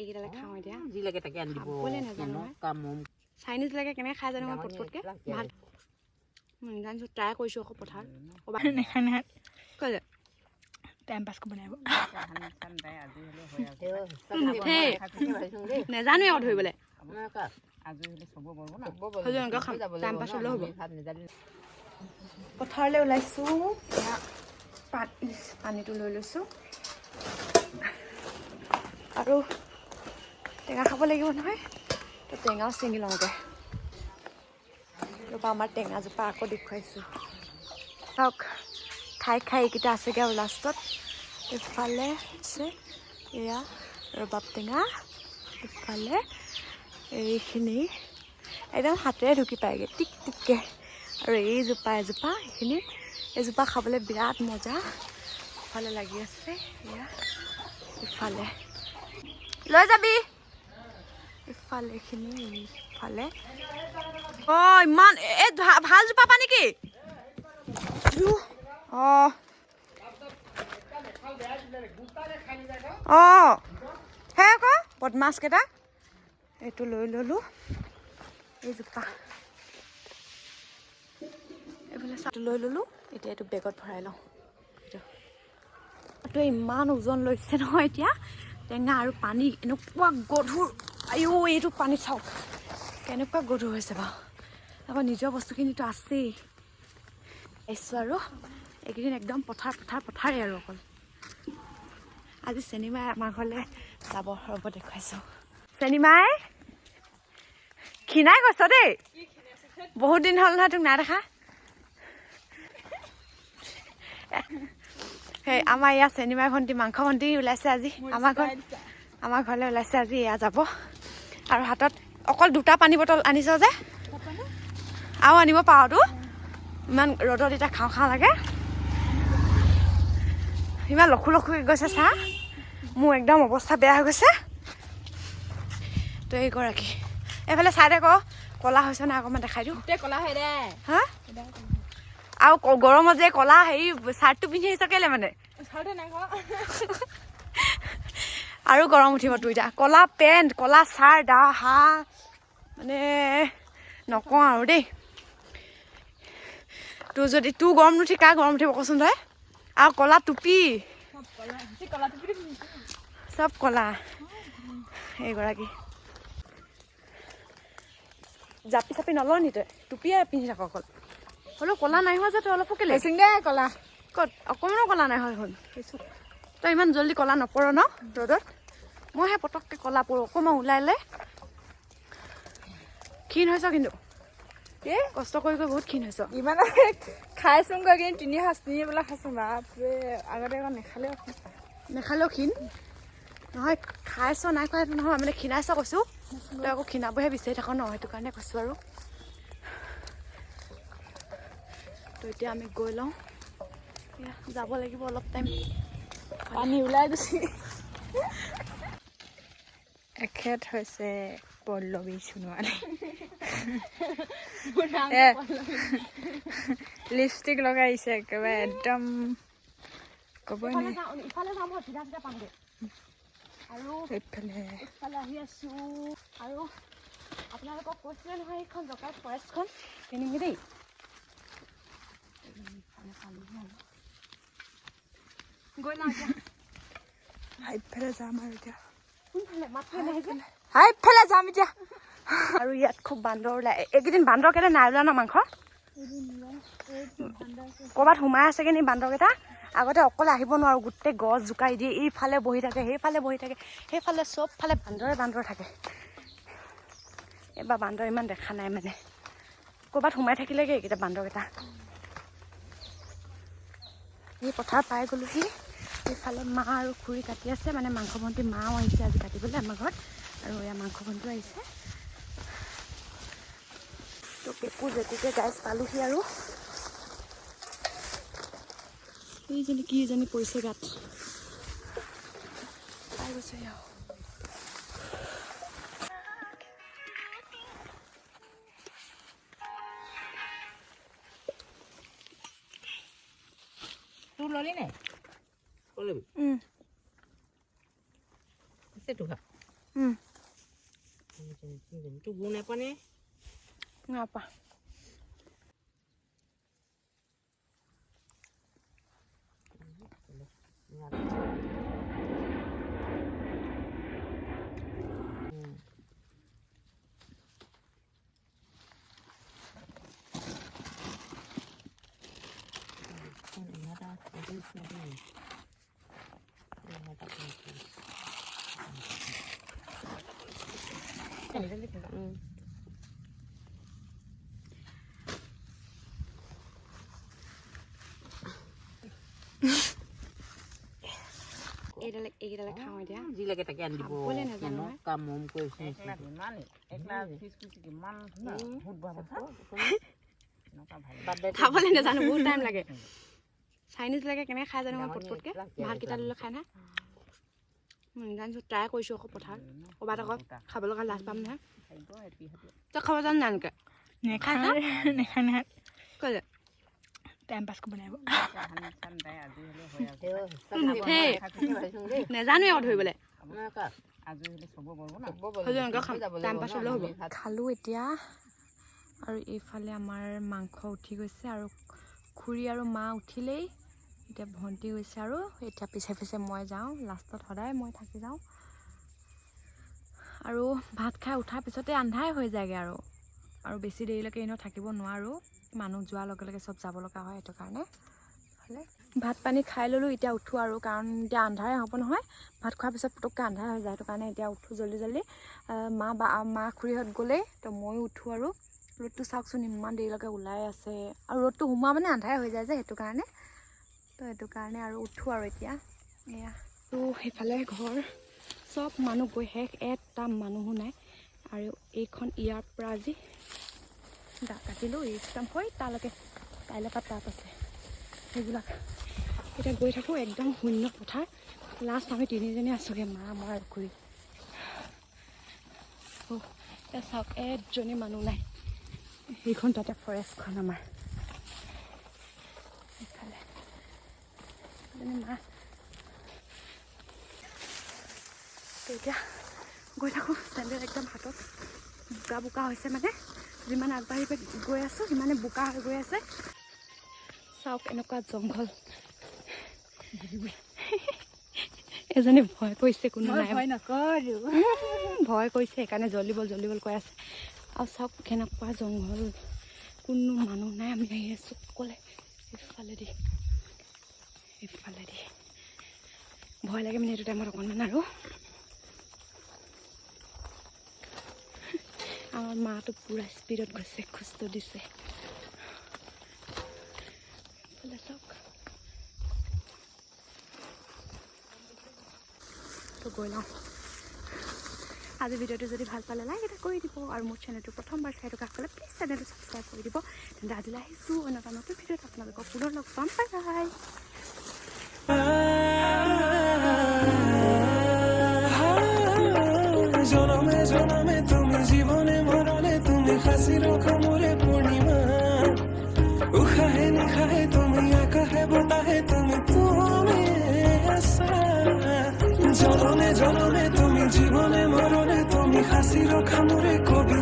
এইকেইটালে খাওঁ এতিয়া যিলৈকে তাকে আনি দিব চাইনিজ লাগে কেনেকৈ খাই জানো মই পটপটকৈ ভাল জানিছোঁ ট্ৰাই কৰিছোঁ আকৌ পথাৰ নেখায় ক'লে টাইম পাছ কৰিব লাগিব নেজানোৱে আকৌ ধৰিবলৈ পথাৰলৈ ওলাইছোঁ পানীটো লৈ লৈছোঁ আৰু টেঙা খাব লাগিব নহয় তো টেঙাও ছিঙি লওঁগৈ ৰ'বা আমাৰ টেঙাজোপা আকৌ দেখুৱাইছোঁ চাওক খাই এইকেইটা আছেগৈ আৰু লাষ্টত ইফালে আছে এয়া ৰবাব টেঙা ইফালে এইখিনি একদম হাতেৰে ঢুকি পায়গৈ টিক টিককৈ আৰু এজোপা এইজোপা খাবলৈ বিৰাট মজা ইফালে লাগি আছে এয়া ইফালে লৈ যাবি ইফালে এইখিনি ইফালে অঁ ইমান এই ভাল জোপা পা নেকি অঁ অঁ সেই আকৌ বদমাছকেইটা এইটো লৈ ল'লোঁ এইজোপা এইফালে চাহটো লৈ ল'লোঁ এতিয়া এইটো বেগত ভৰাই লওঁ এইটো ইমান ওজন লৈছে নহয় এতিয়া টেঙা আৰু পানী এনেকুৱা গধুৰ আইও এইটো পানী চাওক কেনেকুৱা গধুৰ হৈছে বাৰু আকৌ নিজৰ বস্তুখিনিতো আছেই আহিছোঁ আৰু এইকেইদিন একদম পথাৰেই আৰু অকল আজি চেনিমাই আমাৰ ঘৰলৈ যাব ৰ'ব দেখুৱাইছোঁ চেনিমাই ক্ষীণাই গৈছ দেই বহুত দিন হ'ল নহয় তোক নাই দেখা সেই আমাৰ ইয়াত চেনিমাই ভণ্টি মাংস ভণ্টি ওলাইছে আজি আমাৰ ঘৰলৈ ওলাইছে আজি এয়া যাব আৰু হাতত অকল 2টা পানী বটল আনিছ যে আৰু আনিব পাৰতো ইমান ৰ'দত এতিয়া খাওঁ লাগে ইমান লখুকৈ গৈছে চাহ মোৰ একদম অৱস্থা বেয়া হৈ গৈছে তো এইগৰাকী এইফালে চাই দে ক'লা হৈছে নাই অকণমান দেখাই দিওঁ ক'লা হয় দে হা আৰু গৰমত যে ক'লা হেৰি চাৰ্টটো পিন্ধি আহিছ কেলে মানে আৰু গৰম উঠিব তোৰ এতিয়া ক'লা পেণ্ট ক'লা চাৰ্ট হা মানে নকওঁ আৰু দেই তোৰ গৰম নুঠি কাৰ গৰম উঠিব কচোন তই আৰু ক'লা টুপি চব ক'লা এইগৰাকী জাপি চাপি নলওঁ নি তই টুপিয়ে পিন্ধি থাক অকল হ'লেও ক'লা নাই হোৱা যে তই অলপো কেলে দে ক'লা ক'ত অকণমানো ক'লা নাই হয় হ'ল তই ইমান জল্দি ক'লা নপৰ ন ৰ'দত মইহে পটককৈ ক'লা পৰোঁ অকণমান ওলাইলে ক্ষীণ হৈছ কিন্তু কষ্ট কৰি বহুত ক্ষীণ হৈছ ইমান খাইছোঁগৈ কিন্তু 3 সাঁজ পেলাই খাইছোঁ বাপৰে আগতে আকৌ নেখালেও ক্ষীণ নহয় খাইছ নাই খোৱা সেইটো নহয় মানে ক্ষীণাইছ কৈছোঁ তই আকৌ ক্ষীণাবহে বিচাৰি থাক ন সেইটো কাৰণে কৈছোঁ আৰু তো এতিয়া আমি গৈ লওঁ যাব লাগিব অলপ টাইম পানী ওলাই গৈছে এখেত হৈছে পল্লৱী সোণোৱালী লিপষ্টিক লগাইছে একেবাৰে একদম ক'বই নে ইফালে যাম চিধা পামগৈ আৰু ইফালে আহি আছোঁ আৰু আপোনালোকক কৈছিলে নহয় এইখন জকাই ফৰেষ্টখন কিনিমগৈ দেই গৈ লওঁ এতিয়া ইফালে যাম আৰু এতিয়া ইফালে যাম এতিয়া আৰু ইয়াত খুব বান্দৰ ওলাই এইকেইদিন বান্দৰ কেইটা নাই ওলোৱা ন মাংস ক'ৰবাত সোমাই আছেগৈ নি বান্দৰকেইটা আগতে অকলে আহিব নোৱাৰোঁ গোটেই গছ জোকাৰি দিয়ে ইফালে বহি থাকে সেইফালে বহি থাকে সেইফালে চবফালে বান্দৰ থাকে এইবাৰ বান্দৰ ইমান দেখা নাই মানে ক'ৰবাত সোমাই থাকিলেগৈ এইকেইটা বান্দৰকেইটা এই পথাৰ পাই গ'লোহি এইফালে মা আৰু খুৰী কাটি আছে মানে মাংস ভণ্টি মাও আহিছে আজি কাটিবলৈ আমাৰ ঘৰত আৰু এয়া মাংস ভণ্টিও আহিছে তো পেপু যেতিকে গাইজ পালোহি আৰু এইজনী কি এজনী পৰিছে গাত পাই গৈছে আৰু তোৰ ল'লি নাই সেইটো খা তোৰ গু নাপানে নাপা এইডালে খাওঁ এতিয়া যিলৈকে তাকে আনি দিব খাবলৈ নাজানো নহয়। কাম মম কৰিছে খাবলৈ নাজানো বহুত টাইম লাগে চাইনিজ লাগে কেনেকৈ খাই জানো মই পটপটকৈ ভাতকেইটা লৈ খাই না জানিছোঁ ট্ৰাই কৰিছোঁ আকৌ পথাৰ ক'ৰবাত আকৌ খাবলৈ কাৰণে লাজ পাম নহয় তই খাব জানো জানকৈ নেখায় ক'লে টাইম পাছ কৰিব লাগিব নেজানোৱে আকৌ ধৰিবলৈ টাইম পাছ হ'লেও হ'ব খালোঁ এতিয়া আৰু এইফালে আমাৰ মাংস উঠি গৈছে আৰু খুৰী আৰু মা উঠিলেই এতিয়া ভণ্টি গৈছে আৰু এতিয়া পিছে পিছে মই যাওঁ লাষ্টত সদায় মই থাকি যাওঁ আৰু ভাত খাই উঠাৰ পিছতে আন্ধাৰে হৈ যায়গৈ আৰু বেছি দেৰিলৈকে এনেও থাকিব নোৱাৰোঁ মানুহ যোৱাৰ লগে লগে চব যাব লগা হয় সেইটো কাৰণে ভাত পানী খাই ল'লোঁ এতিয়া উঠোঁ আৰু কাৰণ এতিয়া আন্ধাৰে হ'ব নহয় ভাত খোৱাৰ পিছত পুটুককৈ আন্ধাৰ হৈ যায় সেইটো কাৰণে এতিয়া উঠোঁ জল্দি জল্দি মা খুৰীহঁত গ'লেই তো ময়ো উঠোঁ আৰু ৰ'দটো চাওকচোন ইমান দেৰিলৈকে ওলাই আছে আৰু ৰ'দটো সোমোৱা মানে আন্ধাৰে হৈ যায় যে সেইটো কাৰণে তো সেইটো কাৰণে আৰু উঠোঁ আৰু এতিয়া এয়া তো সেইফালে ঘৰ চব মানুহ গৈ শেষ এটা মানুহো নাই আৰু এইখন ইয়াৰ পৰা আজি দাঁত কাটিলোঁ একদম হৈ তালৈকে কাইলৈ পৰা তাত আছে সেইবিলাক এতিয়া গৈ থাকোঁ একদম শূন্য পথাৰ লাষ্ট আমি তিনিজনী আছোঁগৈ মা মই আৰু খুৰী এতিয়া চাওক এজনী মানুহ নাই সেইখন তাতে ফৰেষ্টখন আমাৰ এইফালে মা এতিয়া গৈ থাকোঁ চেণ্ডেল একদম হাতত বোকা বোকা হৈছে মানে যিমান আগবাঢ়ি গৈ আছোঁ সিমানে বোকা হৈ গৈ আছে চাওক এনেকুৱা জংঘল এজনী ভয় কৰিছে কোনো নাই ভয় কৰিছে সেইকাৰণে জল্দি বল কৈ আছে আৰু চাওক কেনেকুৱা জংঘল কোনো মানুহ নাই আমি আহি আছোঁ অকলে এইফালেদি ভয় লাগে মানে এইটো টাইমত অকণমান আৰু আমাৰ মাটো পূৰা স্পীডত গৈছে খোজটো দিছে চাওক তো গৈ লওঁ আজি ভিডিঅ'টো যদি ভাল পালে লাইক এটা কৰি দিব আৰু মোৰ চেনেলটো প্ৰথমবাৰ চাই থকা হ'লে প্লিজ চেনেলটো ছাবস্ক্ৰাইব কৰি দিব তেন্তে আজিলৈ আহিছোঁ অন্য এটা নতুন ভিডিঅ'ত আপোনালোকক পুনৰ লগ পাম বাই বাই জনমে জনমে তুমি জীবনে মরণে তুমি হাসি রখো মোরে পূর্ণিমা উখাহে নিখাহে তুমি আকাহে বতাহে তুমি আসা জনমে জনমে তুমি জীবনে মরণে তুমি হাসি রখা মোরে কবি